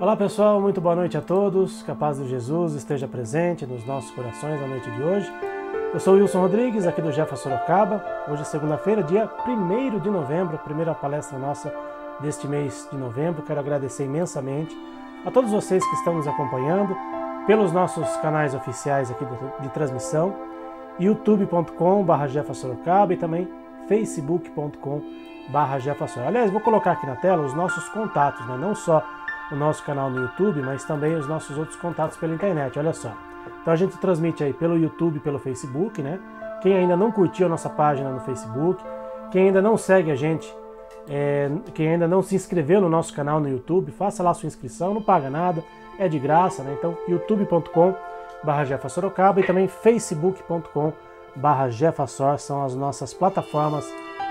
Olá pessoal, muito boa noite a todos, que a paz de Jesus esteja presente nos nossos corações na noite de hoje. Eu sou Wilson Rodrigues, aqui do Jefa Sorocaba. Hoje é segunda-feira, dia 1º de novembro, a primeira palestra nossa deste mês de novembro. Quero agradecer imensamente a todos vocês que estão nos acompanhando pelos nossos canais oficiais aqui de transmissão, youtube.com/Jefa Sorocaba e também facebook.com/Jefa Sorocaba. Aliás, vou colocar aqui na tela os nossos contatos, né? Não só o nosso canal no YouTube, mas também os nossos outros contatos pela internet, olha só. Então a gente transmite aí pelo YouTube e pelo Facebook, né? Quem ainda não curtiu a nossa página no Facebook, quem ainda não segue a gente, quem ainda não se inscreveu no nosso canal no YouTube, faça lá sua inscrição, não paga nada, é de graça, né? Então youtube.com/Jefa Sorocaba e também facebook.com/Jefa Sor são as nossas plataformas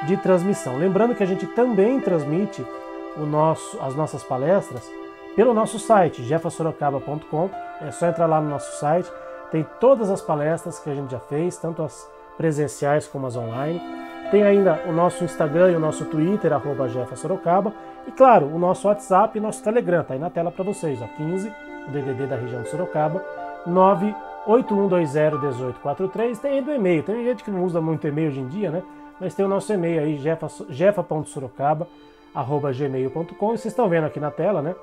de transmissão. Lembrando que a gente também transmite as nossas palestras pelo nosso site, jefasorocaba.com. É só entrar lá no nosso site, tem todas as palestras que a gente já fez, tanto as presenciais como as online. Tem ainda o nosso Instagram e o nosso Twitter, @JefaSorocaba. E claro, o nosso WhatsApp e nosso Telegram, tá aí na tela para vocês, ó, 15, o DDD da região de Sorocaba, 981201843. Tem aí do e-mail, tem gente que não usa muito e-mail hoje em dia, né? Mas tem o nosso e-mail aí, jefa.sorocaba@gmail.com. E vocês estão vendo aqui na tela, né?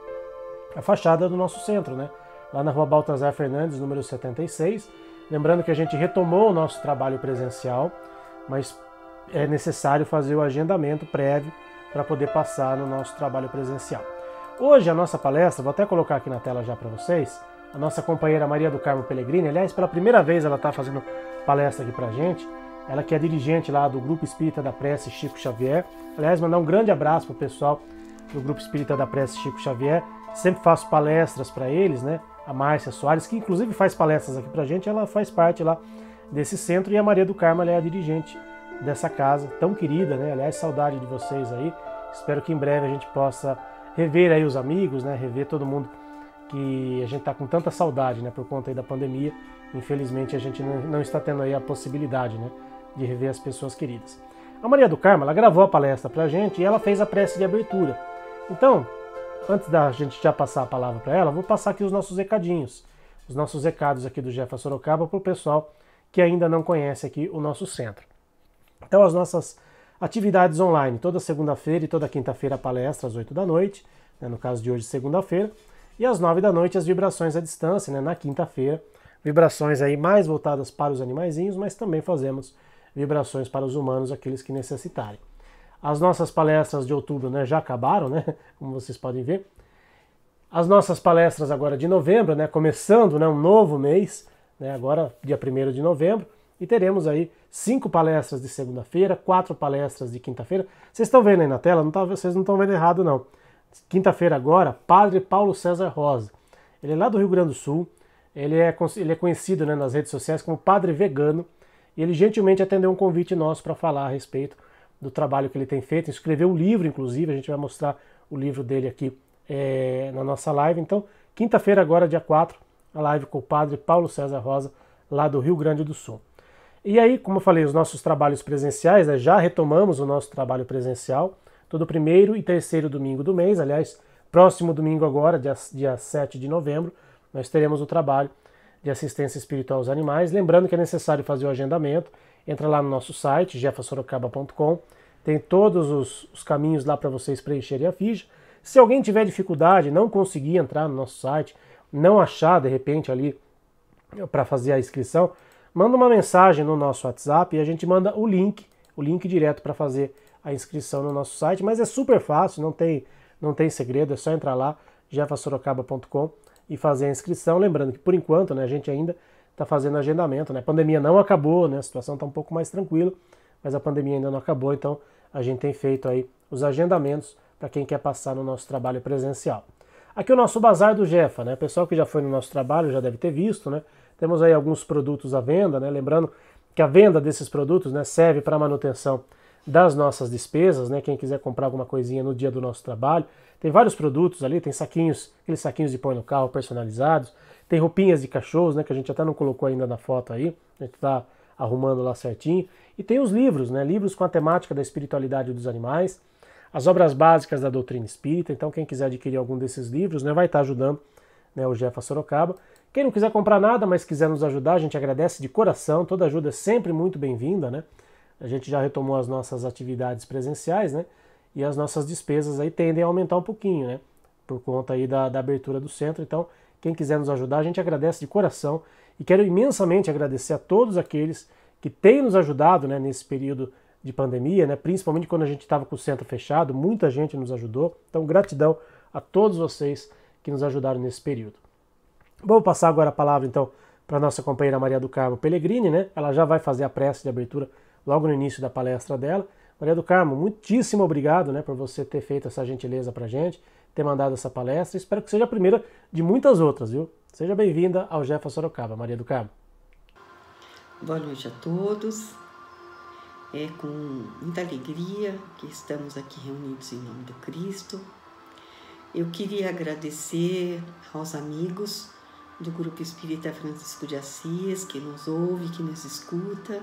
A fachada do nosso centro, né? Lá na rua Baltazar Fernandes, número 76. Lembrando que a gente retomou o nosso trabalho presencial, mas é necessário fazer o agendamento prévio para poder passar no nosso trabalho presencial. Hoje a nossa palestra, vou até colocar aqui na tela já para vocês, a nossa companheira Maria do Carmo Pellegrini, aliás, pela primeira vez ela está fazendo palestra aqui para a gente, ela que é dirigente lá do Grupo Espírita da Prece Chico Xavier. Aliás, mandar um grande abraço para o pessoal do Grupo Espírita da Prece Chico Xavier. Sempre faço palestras para eles, né? A Márcia Soares, que inclusive faz palestras aqui para a gente, ela faz parte lá desse centro. E a Maria do Carmo, ela é a dirigente dessa casa, tão querida, né? Aliás, saudade de vocês aí. Espero que em breve a gente possa rever aí os amigos, né? Rever todo mundo que a gente tá com tanta saudade, né? Por conta aí da pandemia. Infelizmente a gente não está tendo aí a possibilidade, né? De rever as pessoas queridas. A Maria do Carmo, ela gravou a palestra pra gente e ela fez a prece de abertura. Então, antes da gente já passar a palavra para ela, vou passar aqui os nossos recadinhos, os nossos recados aqui do Jefa Sorocaba para o pessoal que ainda não conhece aqui o nosso centro. Então, as nossas atividades online, toda segunda-feira e toda quinta-feira a palestra às 8 da noite, né, no caso de hoje, segunda-feira, e às 9 da noite as vibrações à distância, né, na quinta-feira, vibrações aí mais voltadas para os animaizinhos, mas também fazemos vibrações para os humanos, aqueles que necessitarem. As nossas palestras de outubro, né, já acabaram, né, como vocês podem ver. As nossas palestras agora de novembro, né, começando, né, um novo mês, né, agora dia 1º de novembro, e teremos aí 5 palestras de segunda-feira, 4 palestras de quinta-feira. Vocês estão vendo aí na tela? Vocês não estão vendo errado, não. Quinta-feira agora, Padre Paulo César Rosa. Ele é lá do Rio Grande do Sul, ele é conhecido, né, nas redes sociais como Padre Vegano, e ele gentilmente atendeu um convite nosso para falar a respeito do trabalho que ele tem feito, escreveu um livro, inclusive, a gente vai mostrar o livro dele aqui na nossa live. Então, quinta-feira agora, dia 4, a live com o Padre Paulo César Rosa, lá do Rio Grande do Sul. E aí, como eu falei, os nossos trabalhos presenciais, né, já retomamos o nosso trabalho presencial, todo 1º e 3º domingo do mês. Aliás, próximo domingo agora, dia 7 de novembro, nós teremos o trabalho de assistência espiritual aos animais. Lembrando que é necessário fazer o agendamento. Entra lá no nosso site, jefasorocaba.com, tem todos os caminhos lá para vocês preencherem a ficha. Se alguém tiver dificuldade, não conseguir entrar no nosso site, não achar de repente ali para fazer a inscrição, manda uma mensagem no nosso WhatsApp e a gente manda o link direto para fazer a inscrição no nosso site. Mas é super fácil, não tem segredo, é só entrar lá, jefasorocaba.com, e fazer a inscrição. Lembrando que por enquanto, né, a gente ainda está fazendo agendamento, né? A pandemia não acabou, né? A situação está um pouco mais tranquila, mas a pandemia ainda não acabou, então a gente tem feito aí os agendamentos para quem quer passar no nosso trabalho presencial. Aqui o nosso bazar do Jefa, né? O pessoal que já foi no nosso trabalho já deve ter visto, né? Temos aí alguns produtos à venda, né? Lembrando que a venda desses produtos, né, serve para a manutenção das nossas despesas, né? Quem quiser comprar alguma coisinha no dia do nosso trabalho, tem vários produtos ali, tem saquinhos, aqueles saquinhos de pôr no carro personalizados, tem roupinhas de cachorros, né, que a gente até não colocou ainda na foto aí, a gente está arrumando lá certinho. E tem os livros, né, livros com a temática da espiritualidade dos animais. as obras básicas da doutrina espírita. Então quem quiser adquirir algum desses livros, né, vai estar ajudando, né, o Jefa Sorocaba. Quem não quiser comprar nada, mas quiser nos ajudar, a gente agradece de coração. Toda ajuda é sempre muito bem-vinda, né? A gente já retomou as nossas atividades presenciais, né? E as nossas despesas aí tendem a aumentar um pouquinho, né? Por conta aí da abertura do centro. Então, quem quiser nos ajudar, a gente agradece de coração. E quero imensamente agradecer a todos aqueles que têm nos ajudado, né, nesse período de pandemia, né? Principalmente quando a gente estava com o centro fechado, muita gente nos ajudou. Então, gratidão a todos vocês que nos ajudaram nesse período. Vou passar agora a palavra, então, para a nossa companheira Maria do Carmo Pellegrini, né? Ela já vai fazer a prece de abertura logo no início da palestra dela. Maria do Carmo, muitíssimo obrigado, né, por você ter feito essa gentileza para a gente, ter mandado essa palestra. Espero que seja a primeira de muitas outras, viu? Seja bem-vinda ao Jefa Sorocaba, Maria do Carmo. Boa noite a todos. É com muita alegria que estamos aqui reunidos em nome do Cristo. Eu queria agradecer aos amigos do Grupo Espírita Francisco de Assis, que nos ouve, que nos escuta.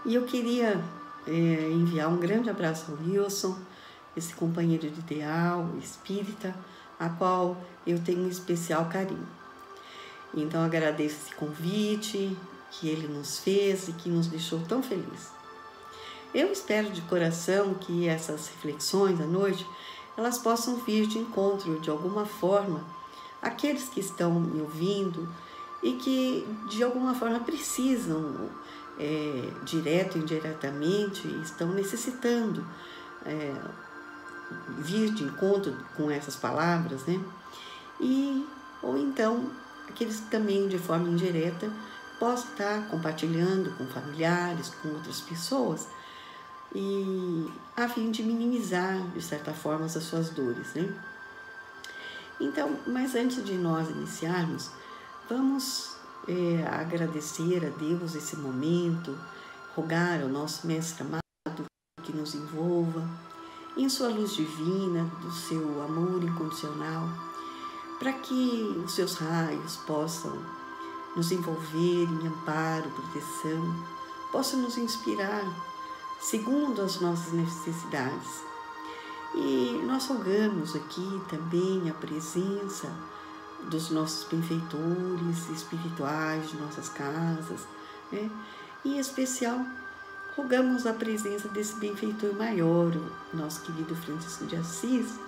E eu queria enviar um grande abraço ao Wilson, esse companheiro de ideal, espírita, a qual eu tenho um especial carinho. Então agradeço esse convite que ele nos fez e que nos deixou tão felizes. Eu espero de coração que essas reflexões à noite, elas possam vir de encontro de alguma forma àqueles que estão me ouvindo e que de alguma forma precisam, direto ou indiretamente, estão necessitando vir de encontro com essas palavras, né? Ou então, aqueles que também de forma indireta possam estar compartilhando com familiares, com outras pessoas, e a fim de minimizar, de certa forma, as suas dores, né? Então, mas antes de nós iniciarmos, vamos agradecer a Deus esse momento, rogar ao nosso Mestre amado que nos envolva em sua luz divina, do seu amor incondicional, para que os seus raios possam nos envolver em amparo, proteção, possam nos inspirar segundo as nossas necessidades. E nós rogamos aqui também a presença dos nossos benfeitores espirituais de nossas casas, né? E em especial, rogamos a presença desse benfeitor maior, o nosso querido Francisco de Assis,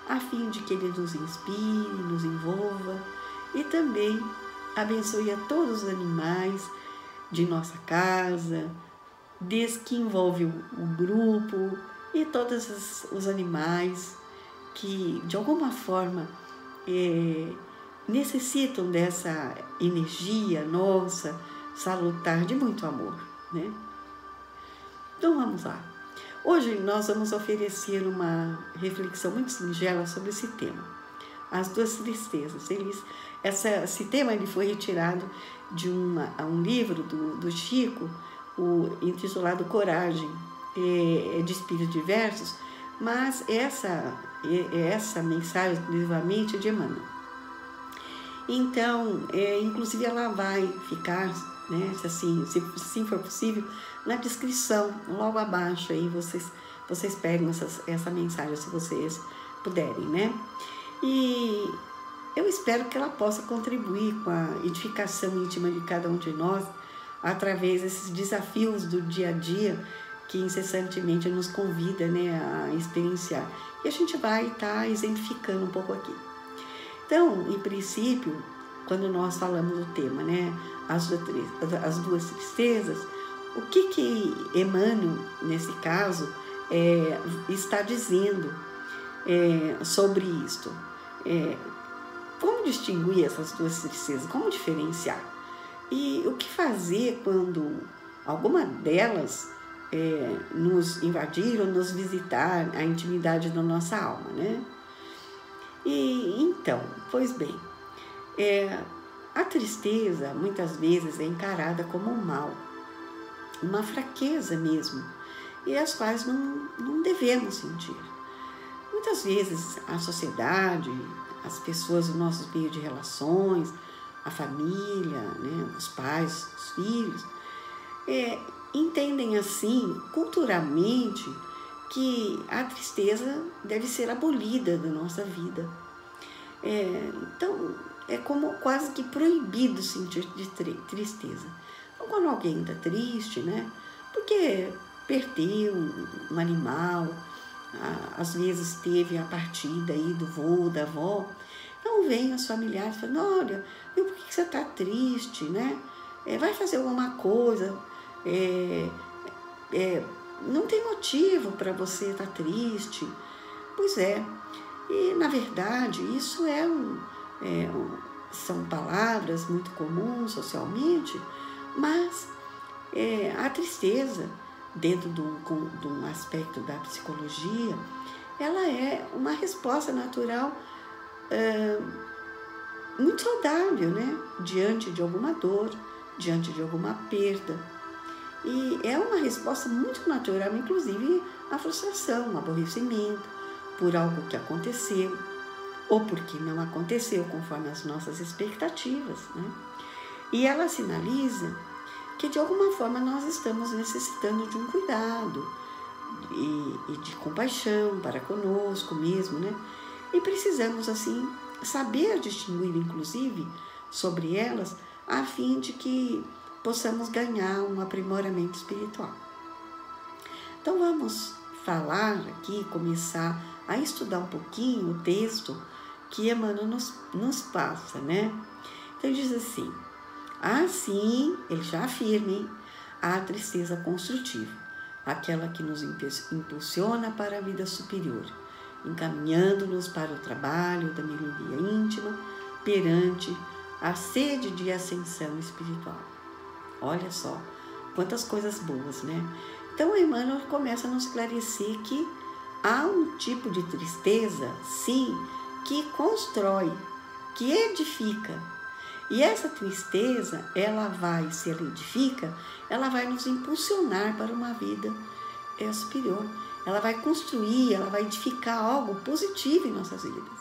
a fim de que ele nos inspire, nos envolva e também abençoe a todos os animais de nossa casa, desde que envolve o grupo e todos os animais que, de alguma forma, necessitam dessa energia nossa, salutar, de muito amor, né? Então vamos lá. Hoje nós vamos oferecer uma reflexão muito singela sobre esse tema, as duas tristezas. Esse tema ele foi retirado de um livro do Chico, intitulado Coragem, de Espíritos Diversos, mas essa mensagem exclusivamente é de Emmanuel. Então, inclusive ela vai ficar, né, se for possível, na descrição, logo abaixo, aí vocês pegam essa mensagem, se vocês puderem, né? E eu espero que ela possa contribuir com a edificação íntima de cada um de nós, através desses desafios do dia a dia que incessantemente nos convida, né, a experienciar. E a gente vai estar exemplificando um pouco aqui. Então, em princípio, quando nós falamos do tema, né, as duas tristezas, o que Emmanuel, nesse caso, está dizendo sobre isto? Como distinguir essas duas tristezas? Como diferenciar? E o que fazer quando alguma delas nos invadir ou nos visitar a intimidade da nossa alma, né? E então, pois bem, a tristeza muitas vezes é encarada como um mal, uma fraqueza mesmo, e as quais não devemos sentir. Muitas vezes a sociedade, as pessoas do nosso meio de relações, a família, né, os pais, os filhos, entendem assim, culturalmente, que a tristeza deve ser abolida da nossa vida. Então, é como quase que proibido sentir de tristeza. Então, quando alguém está triste, né? Porque perdeu um animal, às vezes teve a partida aí do vô, da avó, então vem os familiares e falam, olha, por que você está triste, né? Vai fazer alguma coisa, não tem motivo para você estar triste. Pois é, e na verdade isso são palavras muito comuns socialmente, mas a tristeza, dentro de um aspecto da psicologia, ela é uma resposta natural muito saudável, né? Diante de alguma dor, diante de alguma perda. E é uma resposta muito natural, inclusive a frustração, o aborrecimento por algo que aconteceu ou porque não aconteceu conforme as nossas expectativas, né? E ela sinaliza que de alguma forma nós estamos necessitando de um cuidado e de compaixão para conosco mesmo, né? E precisamos, assim, saber distinguir, inclusive, sobre elas, a fim de que possamos ganhar um aprimoramento espiritual. Então vamos falar aqui, começar a estudar um pouquinho o texto que Emmanuel nos passa, né? Então diz assim, ele já afirma, hein? A tristeza construtiva, aquela que nos impulsiona para a vida superior, encaminhando-nos para o trabalho da melhoria íntima perante a sede de ascensão espiritual. Olha só, quantas coisas boas, né? Então, Emmanuel começa a nos esclarecer que há um tipo de tristeza, sim, que constrói, que edifica. E essa tristeza, se ela edifica, ela vai nos impulsionar para uma vida superior. Ela vai construir, ela vai edificar algo positivo em nossas vidas.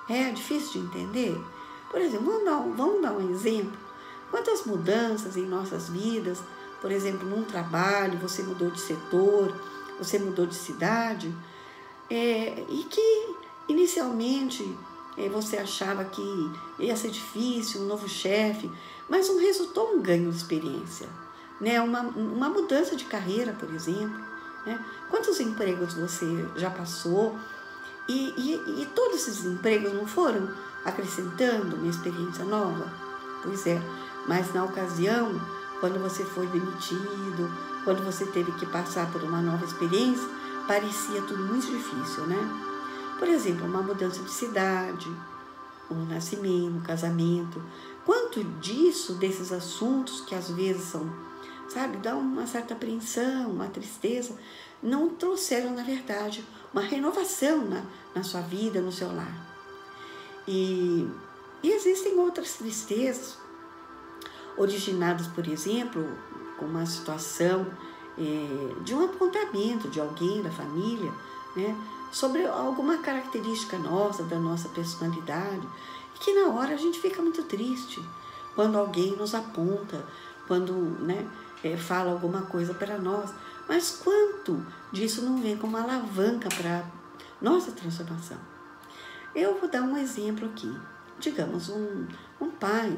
É difícil de entender? Por exemplo, vamos dar um exemplo. Quantas mudanças em nossas vidas, por exemplo, num trabalho, você mudou de setor, você mudou de cidade, e que inicialmente você achava que ia ser difícil, um novo chefe, mas não resultou um ganho de experiência, né? Uma mudança de carreira, por exemplo, né? Quantos empregos você já passou e todos esses empregos não foram acrescentando uma experiência nova? Pois é, mas na ocasião, quando você foi demitido, quando você teve que passar por uma nova experiência, parecia tudo muito difícil, né? Por exemplo, uma mudança de cidade, um nascimento, um casamento. Quanto desses assuntos que às vezes são, dá uma certa apreensão, uma tristeza, não trouxeram, na verdade, uma renovação na sua vida, no seu lar. E existem outras tristezas originadas, por exemplo, com uma situação de um apontamento de alguém da família, né, sobre alguma característica nossa, da nossa personalidade, e que na hora a gente fica muito triste quando alguém nos aponta, quando, né, fala alguma coisa para nós. Mas quanto disso não vem como uma alavanca para nossa transformação? Eu vou dar um exemplo aqui. Digamos, um pai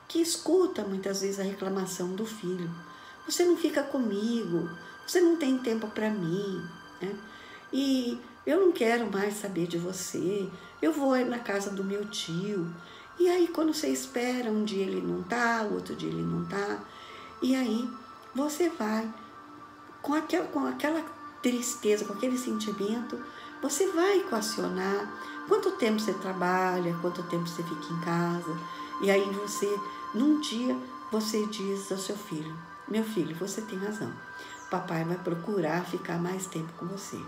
que escuta muitas vezes a reclamação do filho. Você não fica comigo, você não tem tempo para mim, né? E eu não quero mais saber de você, eu vou na casa do meu tio. E aí quando você espera, um dia ele não está, outro dia ele não está. E aí você vai com aquela tristeza, com aquele sentimento, você vai equacionar quanto tempo você trabalha, quanto tempo você fica em casa. E aí num dia, você diz ao seu filho, meu filho, você tem razão, papai vai procurar ficar mais tempo com você.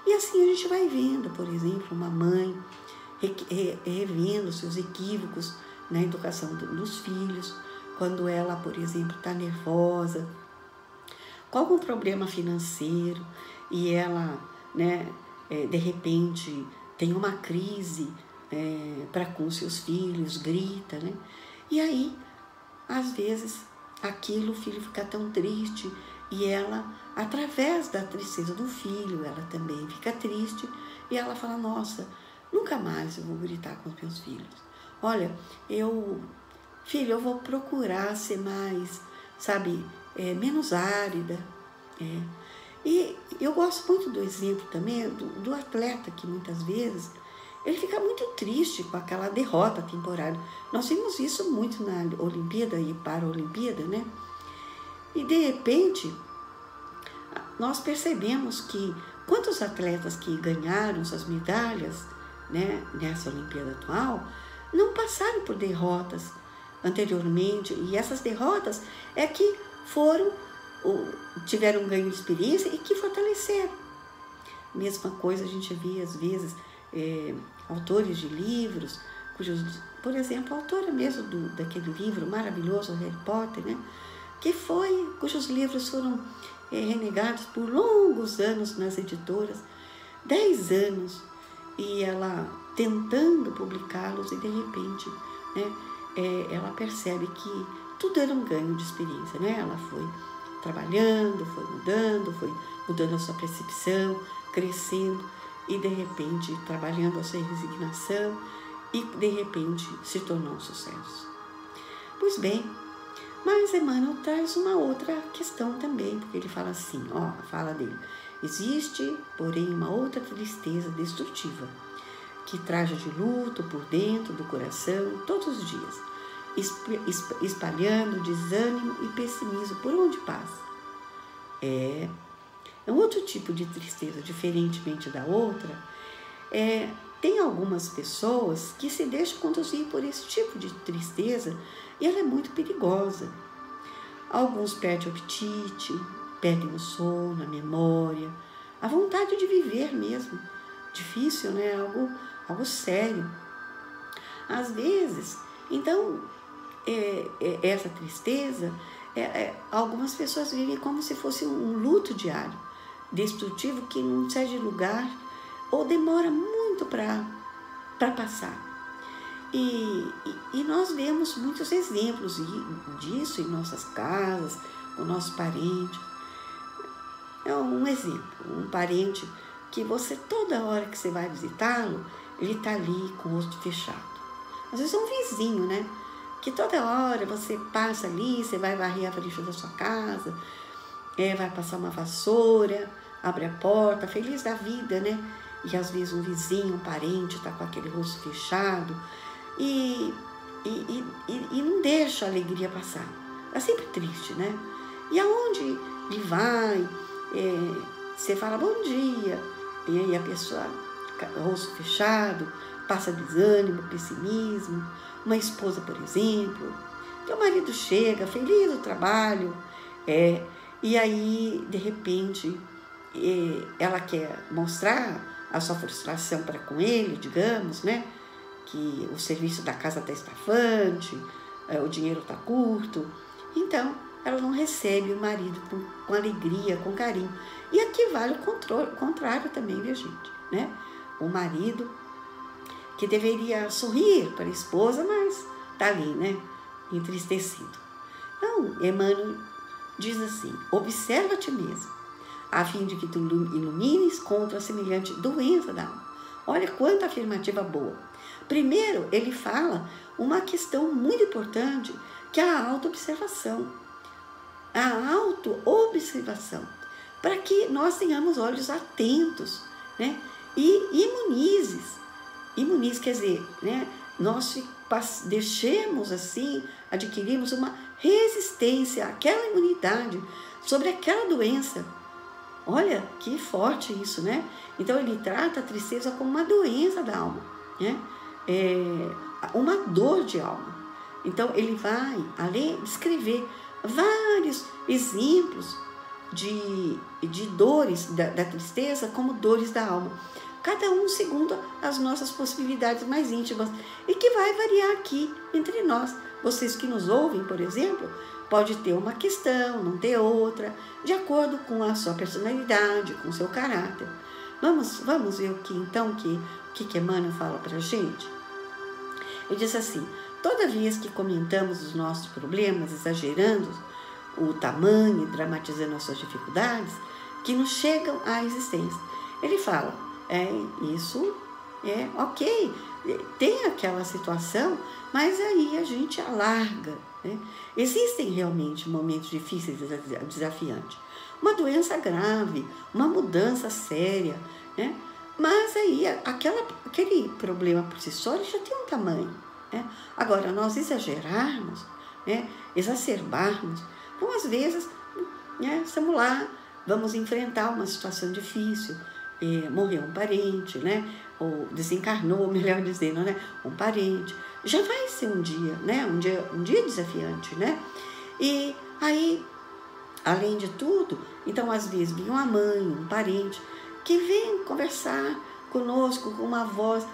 E assim a gente vai vendo, por exemplo, uma mãe revendo seus equívocos na educação dos filhos, quando ela, por exemplo, está nervosa, com algum problema financeiro, e ela, né, de repente, tem uma crise para com seus filhos, grita, né? E aí, às vezes, o filho fica tão triste E ela, através da tristeza do filho, ela também fica triste e ela fala, nossa, nunca mais eu vou gritar com os meus filhos. Olha, filho, eu vou procurar ser mais, sabe, menos árida. E eu gosto muito do exemplo também do atleta que muitas vezes ele fica muito triste com aquela derrota temporária. Nós vimos isso muito na Olimpíada e Paralimpíada, né? E de repente, nós percebemos que quantos atletas que ganharam suas medalhas, né, nessa Olimpíada atual, não passaram por derrotas anteriormente. E essas derrotas é que tiveram um ganho de experiência e que fortaleceram. Mesma coisa a gente vê às vezes autores de livros, por exemplo, a autora mesmo daquele livro maravilhoso, Harry Potter, né? Cujos livros foram renegados por longos anos nas editoras, 10 anos, e ela tentando publicá-los e de repente, né, ela percebe que tudo era um ganho de experiência, né? Ela foi trabalhando, foi mudando a sua percepção, crescendo e de repente trabalhando a sua resignação e de repente se tornou um sucesso. Pois bem, mas Emmanuel traz uma outra questão também, porque ele fala assim, fala dele, existe, porém, uma outra tristeza destrutiva, que traz de luto por dentro do coração todos os dias, espalhando desânimo e pessimismo por onde passa. É um outro tipo de tristeza, diferentemente da outra. Tem algumas pessoas que se deixam conduzir por esse tipo de tristeza e ela é muito perigosa. Alguns perdem o apetite, perdem o sono, a memória, a vontade de viver mesmo. Difícil, né? Algo sério. Às vezes, então, essa tristeza, algumas pessoas vivem como se fosse um luto diário, destrutivo, que não sai de lugar ou demora muito para passar. E nós vemos muitos exemplos disso em nossas casas, com nossos parentes. É um exemplo, um parente que você, toda hora que você vai visitá-lo, ele está ali com o rosto fechado. Às vezes é um vizinho, né? Que toda hora você passa ali, você vai varrer a frente da sua casa, vai passar uma vassoura, abre a porta, feliz da vida, né? E às vezes um vizinho, um parente, está com aquele rosto fechado e não deixa a alegria passar. É sempre triste, né? E aonde ele vai, você fala bom dia, e aí a pessoa, rosto fechado, passa desânimo, pessimismo. Uma esposa, por exemplo, que o marido chega feliz do trabalho, e aí, de repente, ela quer mostrar a sua frustração para com ele, digamos, né? Que o serviço da casa está estafante, o dinheiro está curto. Então, ela não recebe o marido com alegria, com carinho. E aqui vale o contrário também, viu, gente? Né? O marido que deveria sorrir para a esposa, mas está ali, né? Entristecido. Então, Emmanuel diz assim, observa a ti mesmo, a fim de que tu ilumines contra a semelhante doença da alma. Olha quanta afirmativa boa. Primeiro, ele fala uma questão muito importante, que é a autoobservação. A autoobservação, para que nós tenhamos olhos atentos, né? E imunize, quer dizer, né? Nós deixemos assim, adquirimos uma resistência àquela imunidade sobre aquela doença. Olha, que forte isso, né? Então, ele trata a tristeza como uma doença da alma, né? Uma dor de alma. Então, ele vai, além de escrever vários exemplos de dores da tristeza como dores da alma. Cada um segundo as nossas possibilidades mais íntimas e que vai variar aqui entre nós. Vocês que nos ouvem, por exemplo, pode ter uma questão, não ter outra, de acordo com a sua personalidade, com o seu caráter. Vamos ver o que Emmanuel fala para a gente? Ele diz assim, toda vez que comentamos os nossos problemas, exagerando, o tamanho, dramatizando as suas dificuldades, que nos chegam à existência. Ele fala, isso é ok, tem aquela situação, mas aí a gente alarga, né? Existem realmente momentos difíceis e desafiantes. Uma doença grave, uma mudança séria, né? Mas aí aquele problema por si só já tem um tamanho, né? Agora, nós exagerarmos, né? Exacerbarmos, então às vezes, né? Estamos lá, vamos enfrentar uma situação difícil, morreu um parente, né? Ou desencarnou, melhor dizendo, né? Um parente. Já vai ser um dia, né? Um dia desafiante, né? E aí, além de tudo, então às vezes vem uma mãe, um parente, que vem conversar conosco com uma voz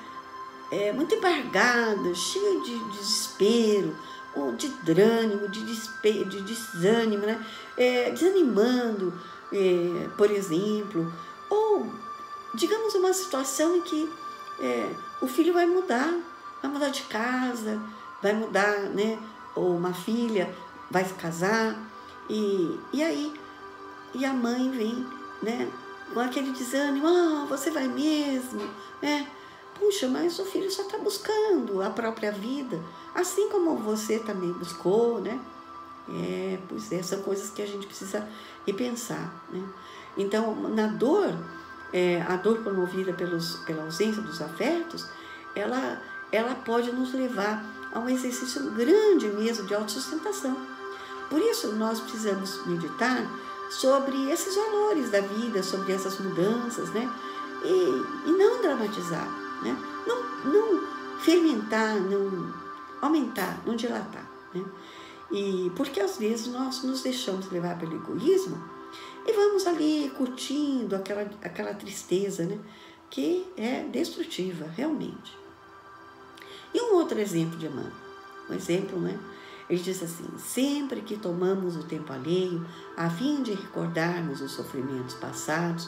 muito embargada, cheia de desespero, ou de drânimo, de desânimo, né? Desanimando, por exemplo, ou digamos uma situação em que o filho vai mudar de casa, vai mudar, né? Ou uma filha vai se casar, e aí a mãe vem, né? Com aquele desânimo, você vai mesmo, né? Puxa, mas o filho só está buscando a própria vida, assim como você também buscou, né? Pois é, são coisas que a gente precisa repensar, né? Então, na dor, a dor promovida pela ausência dos afetos, ela pode nos levar a um exercício grande mesmo de autossustentação. Por isso, nós precisamos meditar sobre esses valores da vida, sobre essas mudanças, né? E não dramatizar, né? Não fermentar, não aumentar, não dilatar, né? E porque às vezes nós nos deixamos levar pelo egoísmo e vamos ali curtindo aquela tristeza, né? Que é destrutiva, realmente. E um outro exemplo de Emmanuel, um exemplo, né? Ele diz assim, sempre que tomamos o tempo alheio, a fim de recordarmos os sofrimentos passados,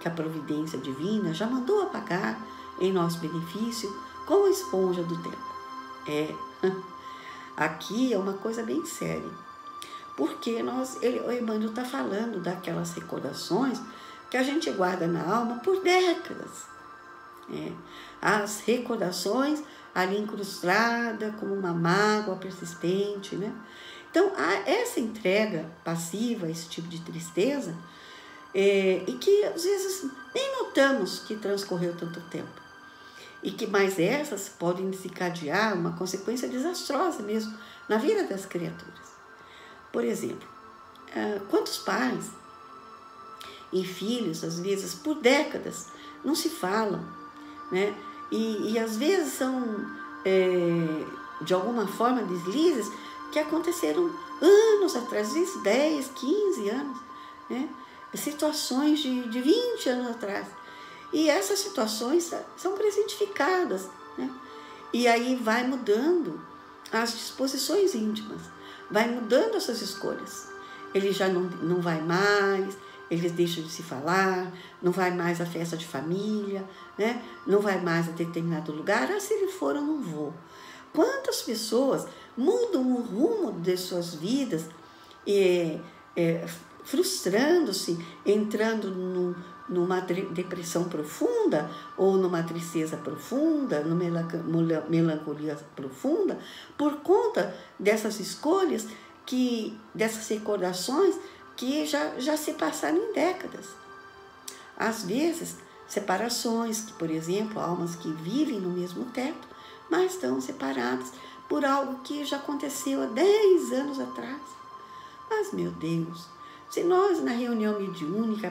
que a providência divina já mandou apagar em nosso benefício com a esponja do tempo. Aqui é uma coisa bem séria, porque o Emmanuel está falando daquelas recordações que a gente guarda na alma por décadas. As recordações ali incrustada como uma mágoa persistente, né? Então, essa entrega passiva, esse tipo de tristeza, e que às vezes nem notamos que transcorreu tanto tempo. E que mais essas podem desencadear uma consequência desastrosa mesmo na vida das criaturas. Por exemplo, quantos pais e filhos, às vezes por décadas, não se falam, né? E às vezes são, de alguma forma, deslizes que aconteceram anos atrás, às vezes 10, 15 anos, né? Situações de 20 anos atrás. E essas situações são presentificadas, né? E aí vai mudando as disposições íntimas, vai mudando essas escolhas. Ele já não vai mais, eles deixam de se falar, não vai mais à festa de família, né? Não vai mais a determinado lugar. Se ele for, eu não vou. Quantas pessoas mudam o rumo de suas vidas, frustrando-se, entrando numa depressão profunda, ou numa tristeza profunda, numa melancolia profunda, por conta dessas escolhas, dessas recordações, que já se passaram em décadas. Às vezes, separações, que, por exemplo, almas que vivem no mesmo teto, mas estão separadas por algo que já aconteceu há 10 anos atrás. Mas, meu Deus, se nós na reunião mediúnica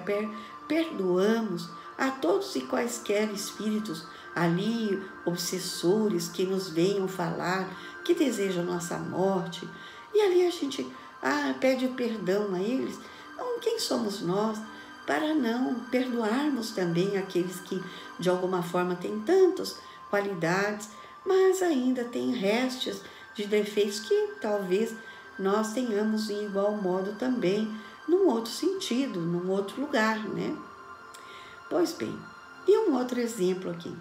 perdoamos a todos e quaisquer espíritos ali, obsessores, que nos venham falar, que desejam nossa morte, e ali a gente pede perdão a eles, então quem somos nós para não perdoarmos também aqueles que de alguma forma têm tantas qualidades, mas ainda têm restos de defeitos que talvez nós tenhamos em igual modo também, num outro sentido, num outro lugar, né? Pois bem, e um outro exemplo aqui.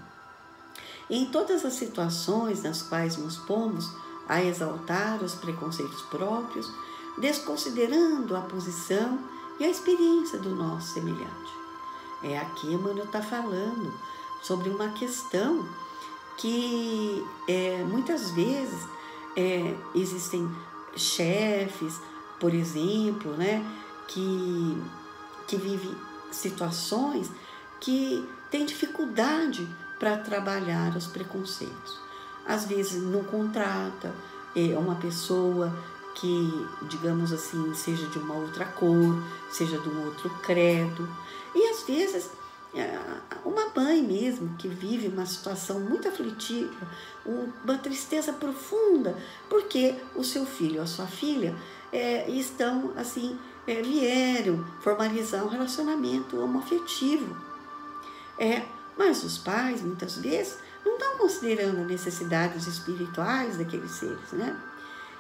Em todas as situações nas quais nos pomos a exaltar os preconceitos próprios, desconsiderando a posição e a experiência do nosso semelhante. Aqui Emmanuel está falando sobre uma questão que muitas vezes existem chefes, por exemplo, né, que vivem situações que têm dificuldade para trabalhar os preconceitos. Às vezes não contrata uma pessoa que, digamos assim, seja de uma outra cor, seja de um outro credo. E às vezes uma mãe mesmo que vive uma situação muito aflitiva, uma tristeza profunda, porque o seu filho ou a sua filha estão assim, vieram formalizar um relacionamento homoafetivo. Mas os pais, muitas vezes, não estão considerando as necessidades espirituais daqueles seres, né?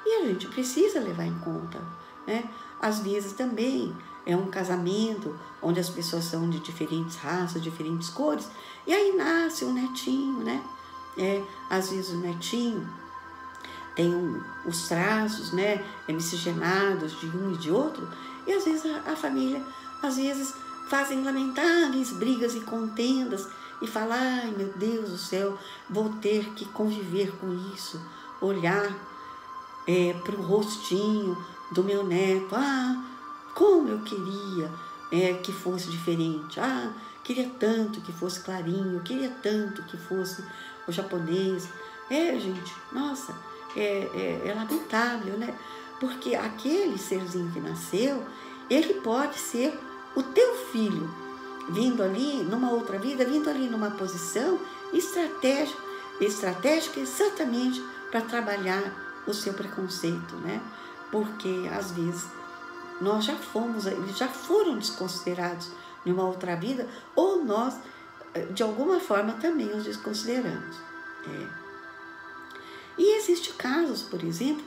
E a gente precisa levar em conta, né? Às vezes também é um casamento onde as pessoas são de diferentes raças, diferentes cores, e aí nasce um netinho, né? Às vezes o netinho tem os traços, né, miscigenados de um e de outro, e às vezes a família, às vezes, fazem lamentáveis brigas e contendas, e fala: ai meu Deus do céu, vou ter que conviver com isso, olhar para o rostinho do meu neto, como eu queria que fosse diferente, queria tanto que fosse clarinho, queria tanto que fosse o japonês. Gente, nossa, é lamentável, né? Porque aquele serzinho que nasceu, ele pode ser o teu filho, vindo ali numa outra vida, vindo ali numa posição estratégica exatamente para trabalhar o seu preconceito, né? Porque às vezes eles já foram desconsiderados numa outra vida, ou nós, de alguma forma, também os desconsideramos. E existem casos, por exemplo,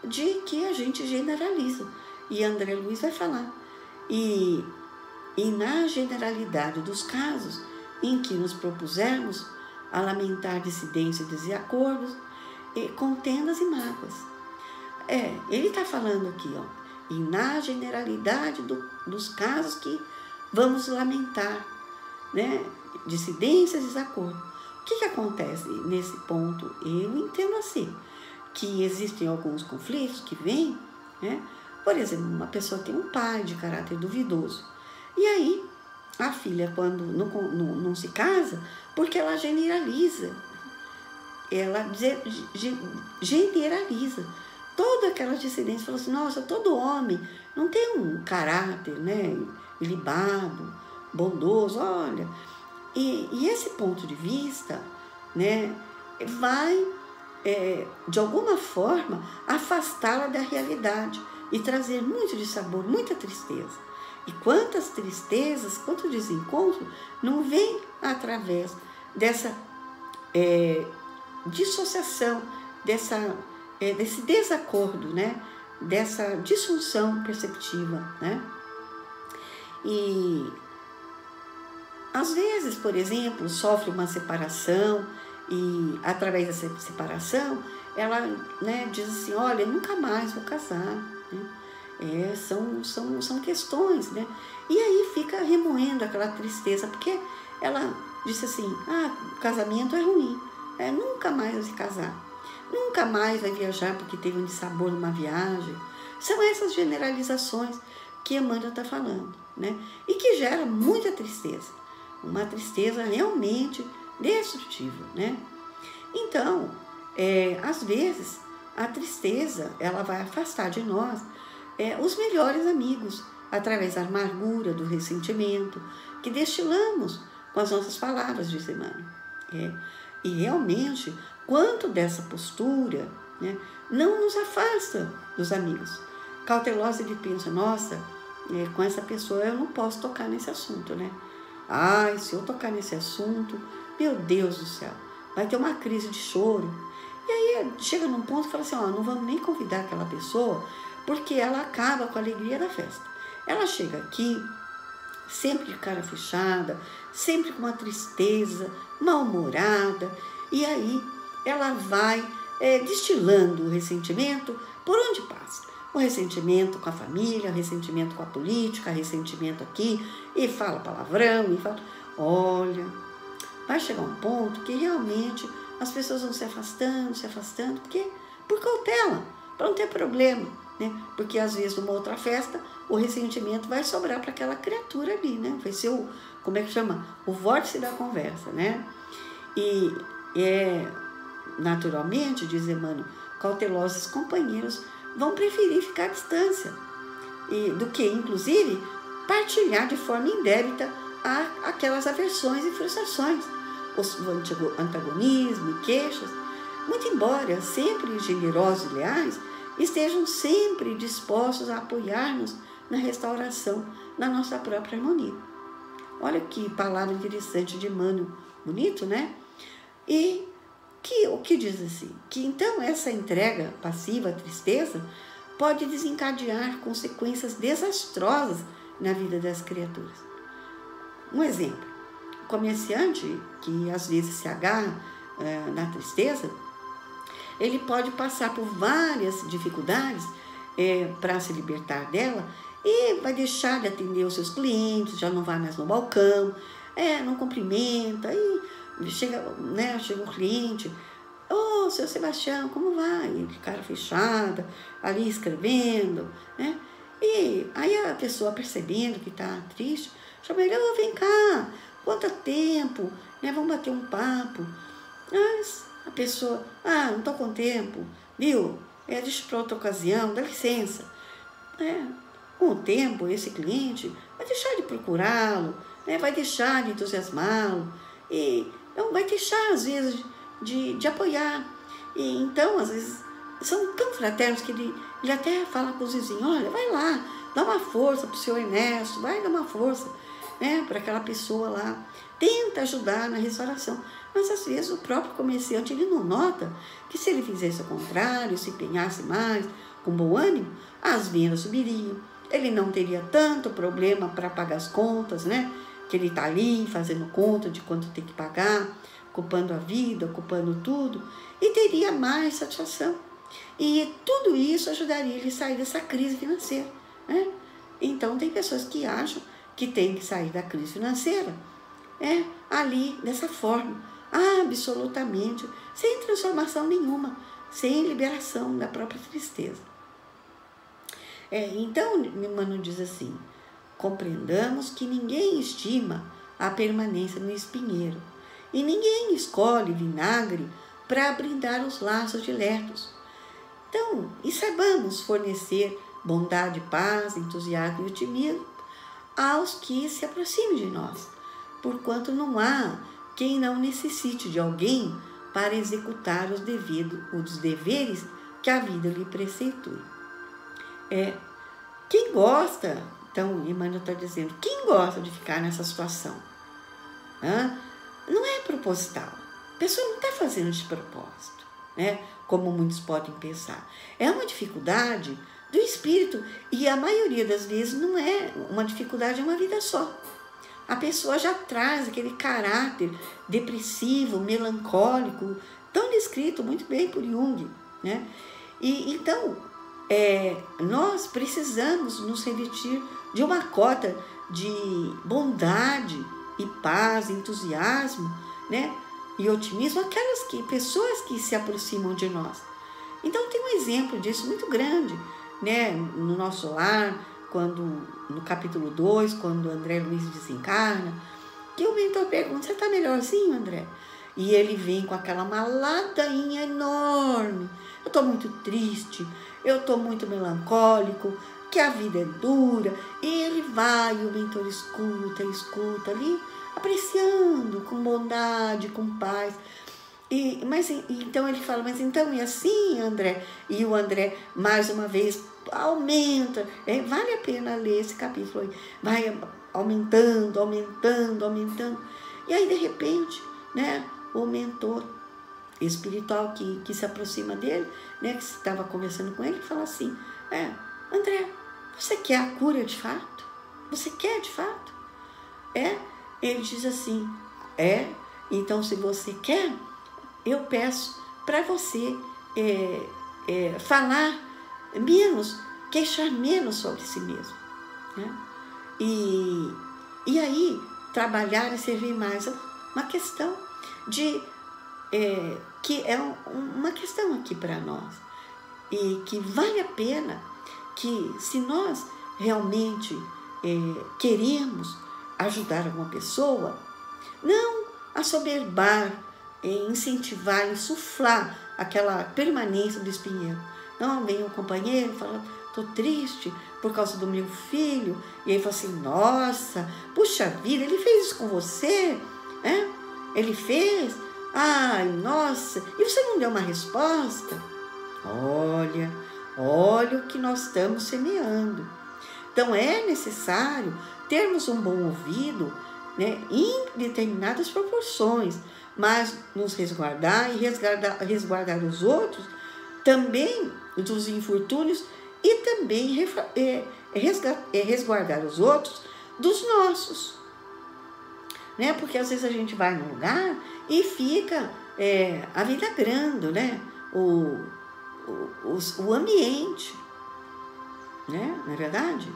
de que a gente generaliza, e André Luiz vai falar. E na generalidade dos casos em que nos propusermos a lamentar dissidências e desacordos, contendas e mágoas. Ele está falando aqui, e na generalidade dos casos que vamos lamentar, né, dissidências e desacordos. O que acontece nesse ponto? Eu entendo assim, que existem alguns conflitos que vêm, né? Por exemplo, uma pessoa tem um pai de caráter duvidoso, e aí a filha, quando não se casa, porque ela generaliza, toda aquela dissidência, fala assim: nossa, todo homem não tem um caráter, né, ilibado, bondoso, olha. E esse ponto de vista, né, vai, de alguma forma, afastá-la da realidade e trazer muito dissabor, muita tristeza. E quantas tristezas, quanto desencontro não vem através dessa dissociação, desse desacordo, né? Dessa disfunção perceptiva, né? E às vezes, por exemplo, sofre uma separação e através dessa separação ela, né, diz assim: olha, nunca mais vou casar, né? São questões, né? E aí fica remoendo aquela tristeza, porque ela disse assim: o casamento é ruim, nunca mais vai se casar, nunca mais vai viajar porque teve um dissabor numa viagem. São essas generalizações que Emmanuel está falando, né? E que gera muita tristeza, uma tristeza realmente destrutiva, né? Então, às vezes, a tristeza, ela vai afastar de nós os melhores amigos, através da amargura, do ressentimento, que destilamos com as nossas palavras, diz Emmanuel. E realmente, quanto dessa postura, né, não nos afasta dos amigos. Cautelosa, ele pensa: nossa, com essa pessoa eu não posso tocar nesse assunto, né? Se eu tocar nesse assunto, meu Deus do céu, vai ter uma crise de choro. E aí chega num ponto e fala assim: não vamos nem convidar aquela pessoa, porque ela acaba com a alegria da festa. Ela chega aqui sempre de cara fechada, sempre com uma tristeza, mal-humorada, e aí ela vai destilando o ressentimento por onde passa. O ressentimento com a família, o ressentimento com a política, ressentimento aqui, e fala palavrão, e fala... Olha, vai chegar um ponto que realmente as pessoas vão se afastando, porque por cautela, para não ter problema, né? Porque às vezes numa outra festa, o ressentimento vai sobrar para aquela criatura ali, né? Vai ser como é que chama? O vórtice da conversa, né? E naturalmente, diz Emmanuel, cautelosos companheiros vão preferir ficar à distância do que, inclusive, partilhar de forma indébita aquelas aversões e frustrações, o antagonismo e queixas, muito embora sempre generosos e leais, estejam sempre dispostos a apoiar-nos na restauração da nossa própria harmonia. Olha que palavra interessante de Emmanuel, bonito, né? E o que diz assim? Que então essa entrega passiva à tristeza pode desencadear consequências desastrosas na vida das criaturas. Um exemplo, o comerciante que às vezes se agarra na tristeza, ele pode passar por várias dificuldades para se libertar dela e vai deixar de atender os seus clientes, já não vai mais no balcão, não cumprimenta, e chega o cliente, ô, seu Sebastião, como vai? E de cara fechada, ali escrevendo, né? E aí a pessoa percebendo que está triste, chama ele, ô, vem cá, quanto tempo, né? Vamos bater um papo. Mas a pessoa, não estou com tempo, viu? Deixa para outra ocasião, dá licença. Com o tempo, esse cliente vai deixar de procurá-lo, né? Vai deixar de entusiasmá-lo, e não vai deixar, às vezes, de apoiar. E então, às vezes, são tão fraternos que ele até fala com os vizinhos, olha, vai lá, dá uma força para o seu Ernesto, vai dar uma força, né, para aquela pessoa lá, tenta ajudar na restauração. Mas às vezes o próprio comerciante ele não nota que se ele fizesse o contrário, se empenhasse mais, com bom ânimo, as vendas subiriam, ele não teria tanto problema para pagar as contas, né, que ele está ali fazendo conta de quanto tem que pagar, ocupando a vida, ocupando tudo, e teria mais satisfação. E tudo isso ajudaria ele a sair dessa crise financeira, né? Então tem pessoas que acham que tem que sair da crise financeira ali dessa forma, absolutamente, sem transformação nenhuma, sem liberação da própria tristeza. Então, Emmanuel diz assim, compreendamos que ninguém estima a permanência no espinheiro, e ninguém escolhe vinagre para brindar os laços diletos. Então, e saibamos fornecer bondade, paz, entusiasmo e otimismo aos que se aproximem de nós, porquanto não há quem não necessite de alguém para executar os deveres que a vida lhe preceitue. Quem gosta, então, Emmanuel está dizendo, quem gosta de ficar nessa situação? Não é proposital. A pessoa não está fazendo de propósito, né? Como muitos podem pensar. É uma dificuldade do espírito e a maioria das vezes não é uma dificuldade, é uma vida só. A pessoa já traz aquele caráter depressivo, melancólico, tão descrito muito bem por Jung, né? E então, nós precisamos nos revestir de uma cota de bondade e paz, entusiasmo, né? E otimismo, pessoas que se aproximam de nós. Então tem um exemplo disso muito grande, né? No nosso lar, no capítulo 2, quando André Luiz desencarna, que o mentor pergunta, você está melhorzinho, André? E ele vem com aquela ladainha enorme, eu estou muito triste, eu estou muito melancólico, que a vida é dura, e ele vai, e o mentor escuta ali, apreciando, com bondade, com paz. Então ele fala, mas então é assim, André? E o André, mais uma vez, aumenta. Vale a pena ler esse capítulo aí. Vai aumentando. E aí, de repente, né, o mentor espiritual que se aproxima dele, né, que estava conversando com ele, fala assim, André, você quer a cura de fato? Você quer de fato? Ele diz assim, então se você quer, eu peço para você falar menos queixar menos sobre si mesmo, né? E aí, trabalhar e servir mais. Uma questão que é uma questão aqui para nós. E que vale a pena que, se nós realmente queremos ajudar alguma pessoa, não assoberbar, incentivar, insuflar aquela permanência do espinheiro. Não, vem um companheiro e fala, estou triste por causa do meu filho. E aí fala assim, nossa, puxa vida, ele fez isso com você? Ele fez? Ai, nossa, e você não deu uma resposta? Olha o que nós estamos semeando. Então, é necessário termos um bom ouvido, né, em determinadas proporções, mas nos resguardar e resguardar os outros também dos infortúnios e também resguardar os outros dos nossos. Né? Porque às vezes a gente vai num lugar e fica avidagrando, né? o ambiente, né? Não é verdade?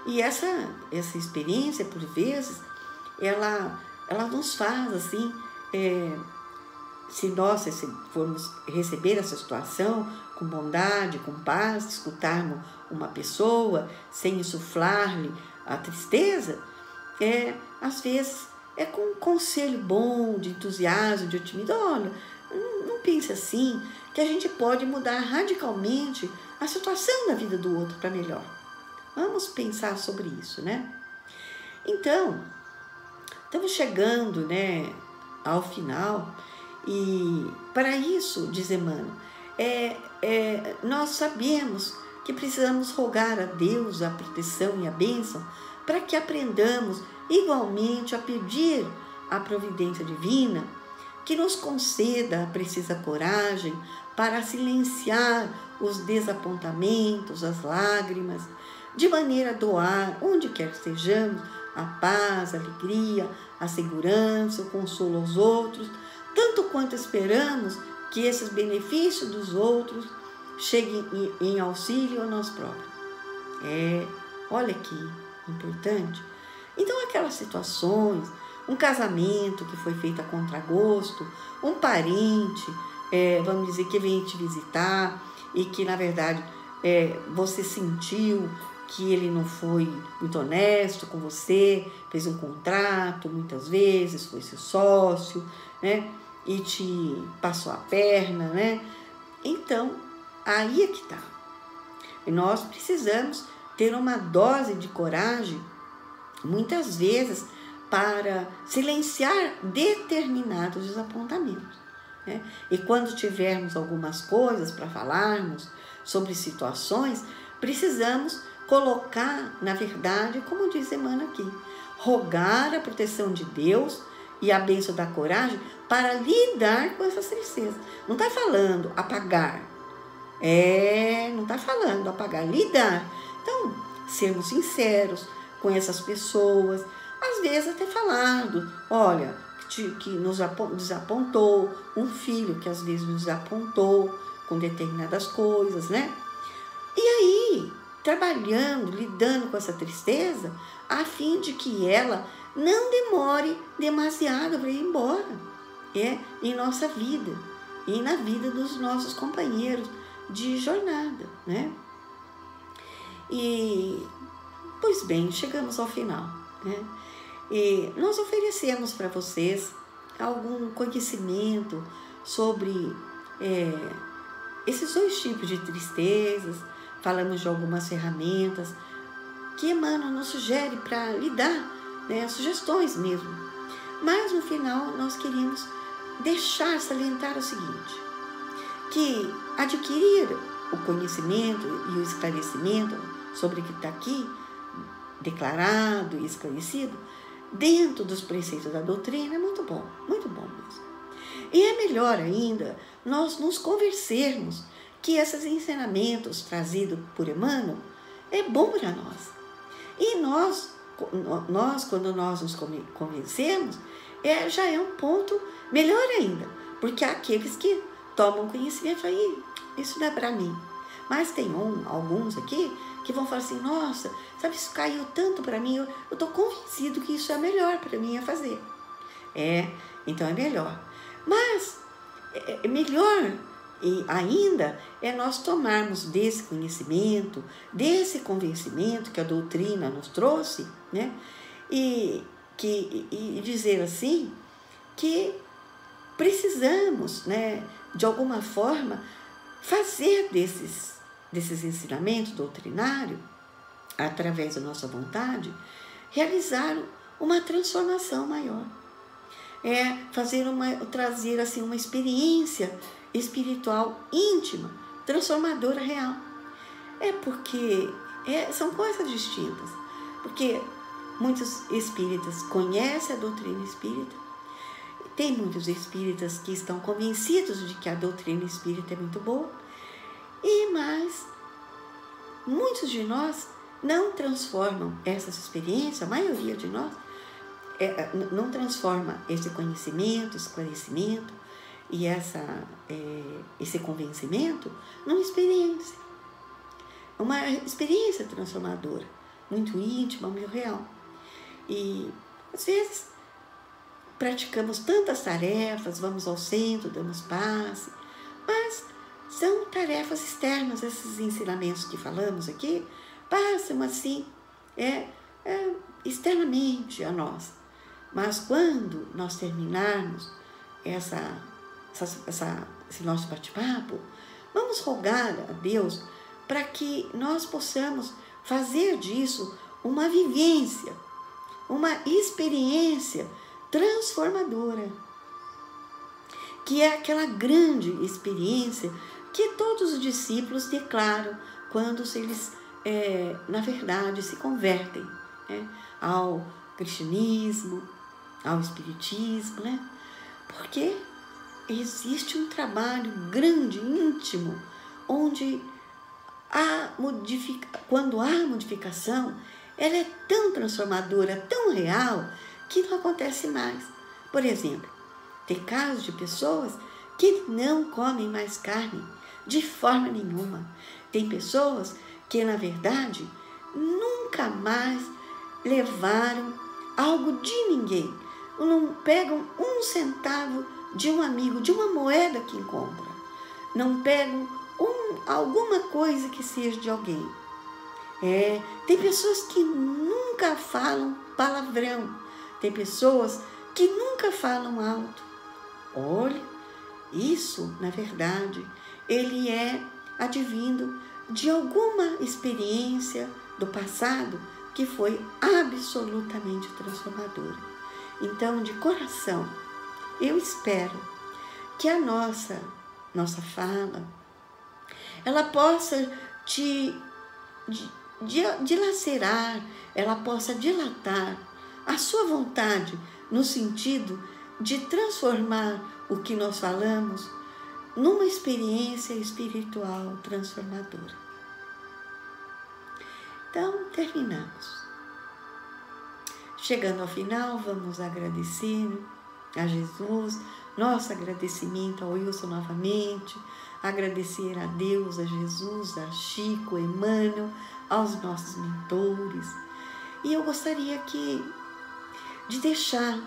E essa experiência, por vezes, ela nos faz assim, se nós formos receber essa situação com bondade, com paz, escutarmos uma pessoa sem insuflar-lhe a tristeza, às vezes com um conselho bom, de entusiasmo, de otimismo. Olha, não pense assim, que a gente pode mudar radicalmente a situação da vida do outro para melhor. Vamos pensar sobre isso, né? Então, estamos chegando, né, ao final, e para isso, diz Emmanuel, nós sabemos que precisamos rogar a Deus a proteção e a bênção para que aprendamos igualmente a pedir à providência divina que nos conceda a precisa coragem para silenciar os desapontamentos, as lágrimas, de maneira a doar, onde quer que estejamos, a paz, a alegria, a segurança, o consolo aos outros, tanto quanto esperamos que esses benefícios dos outros cheguem em auxílio a nós próprios. Olha que importante. Então, aquelas situações, um casamento que foi feito a contragosto, um parente, vamos dizer, que vem te visitar e que, na verdade, você sentiu que ele não foi muito honesto com você, fez um contrato, muitas vezes, foi seu sócio, né? E te passou a perna, né? Então, aí é que está. E nós precisamos ter uma dose de coragem, muitas vezes, para silenciar determinados desapontamentos, né? E quando tivermos algumas coisas para falarmos sobre situações, precisamos colocar, na verdade, como diz Emmanuel aqui, rogar a proteção de Deus e a bênção da coragem para lidar com essas tristezas. Não está falando apagar. Não está falando apagar, lidar. Então, sermos sinceros com essas pessoas, às vezes até falando, olha, que nos desapontou, um filho que às vezes nos desapontou com determinadas coisas, né? E aí, trabalhando, lidando com essa tristeza, a fim de que ela não demore demasiado para ir embora, em nossa vida e na vida dos nossos companheiros de jornada, né? E, pois bem, chegamos ao final, né? E nós oferecemos para vocês algum conhecimento sobre esses dois tipos de tristezas. Falamos de algumas ferramentas que Emmanuel nos sugere para lidar, né, sugestões mesmo. Mas no final nós queríamos salientar o seguinte, que adquirir o conhecimento e o esclarecimento sobre o que está aqui declarado e esclarecido dentro dos preceitos da doutrina é muito bom mesmo. E é melhor ainda nós nos convencermos que esses ensinamentos trazidos por Emmanuel é bom para nós. E nós quando nós nos convencemos, já é um ponto melhor ainda, porque há aqueles que tomam conhecimento aí, isso não é para mim. Mas tem alguns aqui que vão falar assim, nossa, sabe, isso caiu tanto para mim, eu estou convencido que isso é melhor para mim a fazer. Então é melhor. Mas é melhor e ainda é nós tomarmos desse conhecimento, desse convencimento que a doutrina nos trouxe, né? E dizer assim que precisamos, né, de alguma forma, fazer desses ensinamentos doutrinários, através da nossa vontade, realizar uma transformação maior. Trazer assim, uma experiência espiritual íntima, transformadora real. Porque são coisas distintas. Porque muitos espíritas conhecem a doutrina espírita, tem muitos espíritas que estão convencidos de que a doutrina espírita é muito boa, mas muitos de nós não transformam essas experiências, a maioria de nós não transforma esse conhecimento, esclarecimento e esse convencimento numa experiência. Uma experiência transformadora, muito íntima, muito real. E, às vezes, praticamos tantas tarefas, vamos ao centro, damos passe, mas são tarefas externas, esses ensinamentos que falamos aqui, passam assim, externamente a nós. Mas quando nós terminarmos esse nosso bate-papo, vamos rogar a Deus para que nós possamos fazer disso uma vivência, uma experiência transformadora, que é aquela grande experiência que todos os discípulos declaram quando eles, na verdade, se convertem, ao cristianismo, ao espiritismo, né? Porque existe um trabalho grande, íntimo, onde quando há modificação, ela é tão transformadora, tão real, que não acontece mais. Por exemplo, tem casos de pessoas que não comem mais carne, de forma nenhuma. Tem pessoas que, na verdade, nunca mais levaram algo de ninguém. Não pegam um centavo de um amigo, de uma moeda que encontra. Não pegam alguma coisa que seja de alguém. Tem pessoas que nunca falam palavrão. Tem pessoas que nunca falam alto. Olha, isso, na verdade, ele é advindo de alguma experiência do passado que foi absolutamente transformadora. Então, de coração, eu espero que a nossa fala, ela possa dilacerar, ela possa dilatar a sua vontade no sentido de transformar o que nós falamos numa experiência espiritual transformadora. Então, terminamos. Chegando ao final, vamos agradecer a Jesus, nosso agradecimento ao Wilson novamente, agradecer a Deus, a Jesus, a Chico, a Emmanuel, aos nossos mentores. E eu gostaria de deixar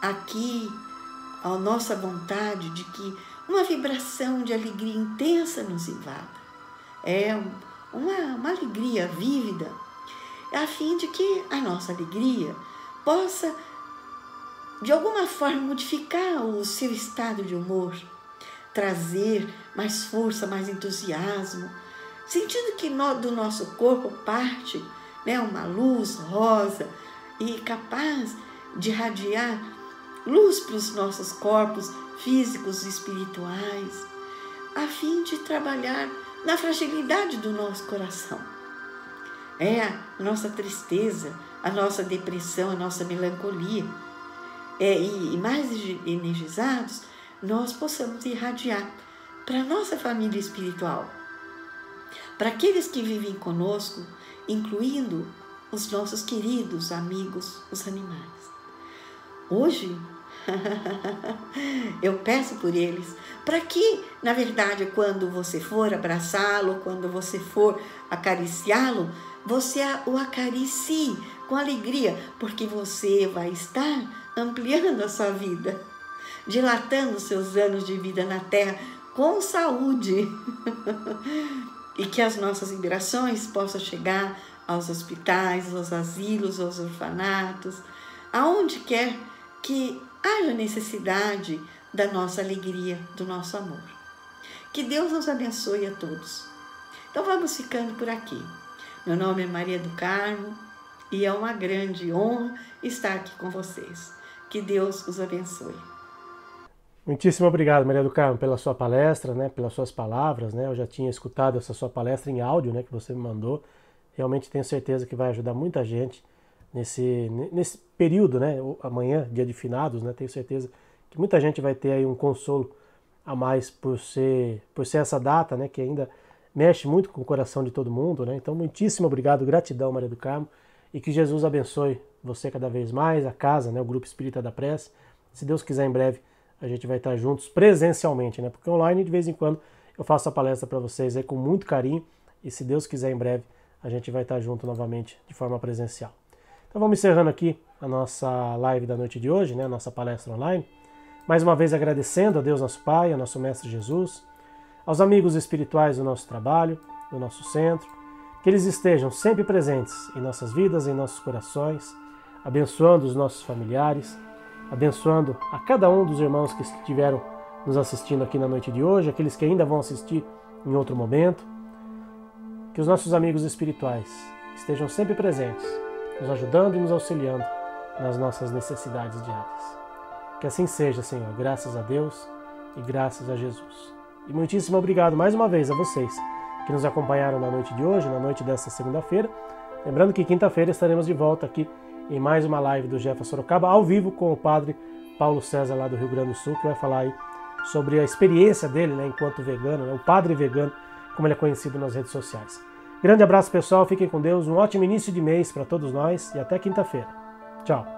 aqui a nossa vontade de que uma vibração de alegria intensa nos invada. Uma alegria vívida, a fim de que a nossa alegria possa, de alguma forma, modificar o seu estado de humor, trazer mais força, mais entusiasmo, sentindo que do nosso corpo parte uma luz rosa e capaz de irradiar luz para os nossos corpos físicos e espirituais, a fim de trabalhar na fragilidade do nosso coração. A nossa tristeza, a nossa depressão, a nossa melancolia. E mais energizados, nós possamos irradiar para a nossa família espiritual, para aqueles que vivem conosco, incluindo os nossos queridos amigos, os animais. Hoje, Eu peço por eles, para que, na verdade, quando você for abraçá-lo, quando você for acariciá-lo, você o acaricie com alegria, porque você vai estar ampliando a sua vida, dilatando seus anos de vida na Terra com saúde. E que as nossas vibrações possam chegar aos hospitais, aos asilos, aos orfanatos, aonde quer que haja necessidade da nossa alegria, do nosso amor. Que Deus nos abençoe a todos. Então vamos ficando por aqui. Meu nome é Maria do Carmo e é uma grande honra estar aqui com vocês. Que Deus os abençoe. Muitíssimo obrigado, Maria do Carmo, pela sua palestra, né, pelas suas palavras, né? Eu já tinha escutado essa sua palestra em áudio, né, que você me mandou. Realmente tenho certeza que vai ajudar muita gente nesse período, né? Amanhã, dia de finados, né? Tenho certeza que muita gente vai ter aí um consolo a mais por ser essa data, né? Que ainda mexe muito com o coração de todo mundo, né? Então, muitíssimo obrigado, gratidão, Maria do Carmo, e que Jesus abençoe você cada vez mais, a casa, né? O Grupo Espírita da Prece. Se Deus quiser, em breve a gente vai estar juntos presencialmente, né? Porque online, de vez em quando, eu faço a palestra para vocês aí com muito carinho, e se Deus quiser, em breve a gente vai estar junto novamente de forma presencial. Então vamos encerrando aqui a nossa live da noite de hoje, né? A nossa palestra online. Mais uma vez agradecendo a Deus nosso Pai, a nosso Mestre Jesus, aos amigos espirituais do nosso trabalho, do nosso centro, que eles estejam sempre presentes em nossas vidas, em nossos corações, abençoando os nossos familiares, abençoando a cada um dos irmãos que estiveram nos assistindo aqui na noite de hoje, aqueles que ainda vão assistir em outro momento. Que os nossos amigos espirituais estejam sempre presentes, nos ajudando e nos auxiliando nas nossas necessidades diárias. Que assim seja, Senhor, graças a Deus e graças a Jesus. E muitíssimo obrigado mais uma vez a vocês que nos acompanharam na noite de hoje, na noite desta segunda-feira. Lembrando que quinta-feira estaremos de volta aqui em mais uma live do Jefa Sorocaba, ao vivo com o Padre Paulo César, lá do Rio Grande do Sul, que vai falar aí sobre a experiência dele, né, enquanto vegano, né, o padre vegano, como ele é conhecido nas redes sociais. Grande abraço, pessoal, fiquem com Deus, um ótimo início de mês para todos nós e até quinta-feira. Tchau!